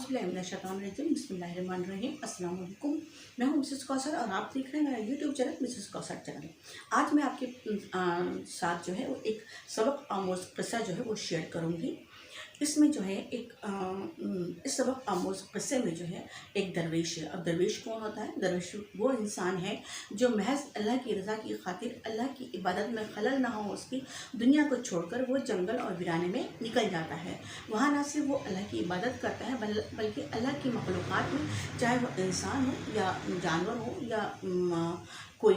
औज़ुबिल्लाहिमिनश्शैतानिर्रजीम बिस्मिल्लाहिर्रहमानिर्रहीम। अस्सलाम वालेकुम। मैं हूँ मिसेस कौसर और आप देख रहे हैं मेरा YouTube channel Mrs Kausar channel. आज मैं आपके साथ जो है वो एक सबक आमोज़ क़िस्सा जो है वो शेयर करूँगी। इसमें जो है इस सबक आमोज़ क़िस्से में जो है एक दरवेश है। अब दरवेश कौन होता है? दरवेश वो इंसान है जो महज़ अल्लाह की रज़ा की खातिर अल्लाह की इबादत में खलल ना हो उसकी, दुनिया को छोड़कर वो जंगल और वीराने में निकल जाता है। वहाँ ना सिर्फ वो अल्लाह की इबादत करता है बल्कि अल्लाह की मखलूक़ात में, चाहे वो इंसान हो या जानवर हो या कोई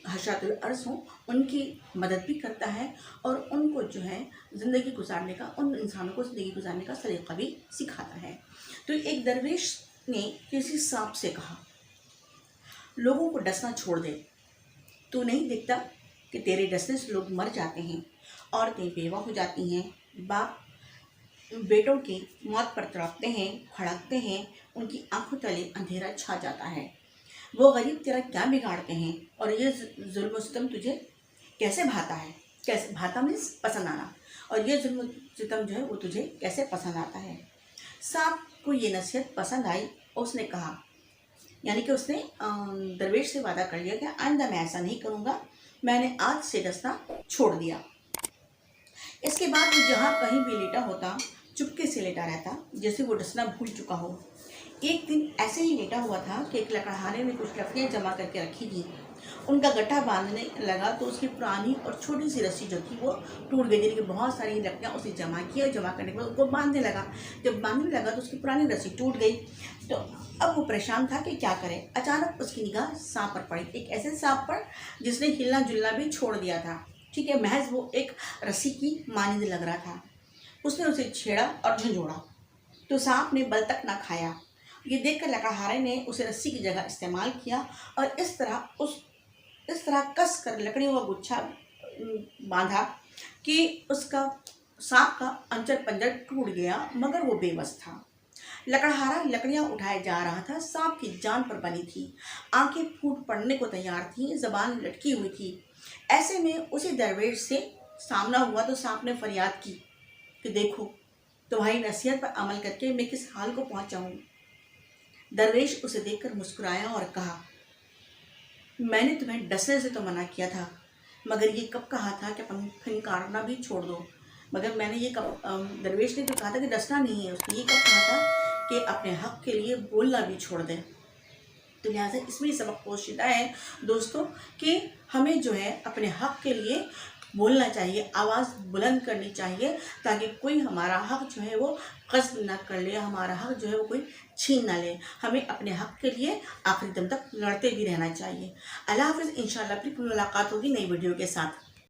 हशरातुल अर्ज़ हो, उनकी मदद भी करता है और उनको जो है ज़िंदगी गुजारने का, उन इंसानों को ज़िंदगी गुजारने का सलीक़ा भी सिखाता है। तो एक दरवेश ने किसी सांप से कहा, लोगों को डसना छोड़ दे, तू नहीं देखता कि तेरे डसने से लोग मर जाते हैं, औरतें बेवा हो जाती हैं, बाप बेटों की मौत पर तड़पते हैं, भड़कते हैं, उनकी आंखों तले अंधेरा छा जाता है। वो गरीब तेरा क्या बिगाड़ते हैं और ये जुल्म सितम तुझे कैसे भाता है? कैसे भाता मीन्स पसंद आना, और ये जुल्म सितम जो है वो तुझे कैसे पसंद आता है? सांप को ये नसीहत पसंद आई और उसने कहा, यानी कि उसने दरवेश से वादा कर लिया कि आइंदा मैं ऐसा नहीं करूँगा, मैंने आज से डसना छोड़ दिया। इसके बाद वो जहाँ कहीं भी लेटा होता चुपके से लेटा रहता, जैसे वो डसना भूल चुका हो। एक दिन ऐसे ही लेटा हुआ था कि एक लकड़हारे में कुछ लकड़ियाँ जमा करके रखी थी। उनका गट्ठा बांधने लगा तो उसकी पुरानी और छोटी सी रस्सी जो थी वो टूट गई। यानी कि बहुत सारी लकड़ियाँ उसने जमा की और जमा करने के बाद उसको बांधने लगा। जब बांधने लगा तो उसकी पुरानी रस्सी टूट गई। तो अब वो परेशान था कि क्या करे। अचानक उसकी निगाह सांप पर पड़ी, एक ऐसे सांप पर जिसने हिलना जुलना भी छोड़ दिया था। ठीक है, महज वो एक रस्सी की मानिंद लग रहा था। उसने उसे छेड़ा और झंझोड़ा तो सांप ने बल तक ना खाया। ये देखकर लकड़हारे ने उसे रस्सी की जगह इस्तेमाल किया और इस तरह कस कर लकड़ियों का गुच्छा बांधा कि उसका सांप का अंचर पंजर टूट गया, मगर वो बेबस था। लकड़हारा लकड़ियां उठाए जा रहा था, सांप की जान पर बनी थी, आंखें फूट पड़ने को तैयार थीं, जबान लटकी हुई थी। ऐसे में उसी दरवेश से सामना हुआ तो सांप ने फरियाद की कि देखो, तुम्हारी नसीहत पर अमल करके मैं किस हाल को पहुंचा हूँ। दरवेश उसे देखकर मुस्कुराया और कहा, मैंने तुम्हें डसने से तो मना किया था, मगर ये कब कहा था कि फनकारना भी छोड़ दो। मगर मैंने ये कब दरवेश ने तो कहा था कि डसना नहीं है, उसने ये कब कहा था कि अपने हक़ के लिए बोलना भी छोड़ दे। तो लिहाजा इसमें सबक पोशीदा है दोस्तों कि हमें जो है अपने हक़ के लिए बोलना चाहिए, आवाज़ बुलंद करनी चाहिए, ताकि कोई हमारा हक़ जो है वो ग़स्ब ना कर ले, हमारा हक़ जो है वो कोई छीन ना ले। हमें अपने हक़ के लिए आखिरी दम तक लड़ते भी रहना चाहिए। अल्लाह हाफ़िज़। इंशाअल्लाह फिर मुलाकात होगी नई वीडियो के साथ।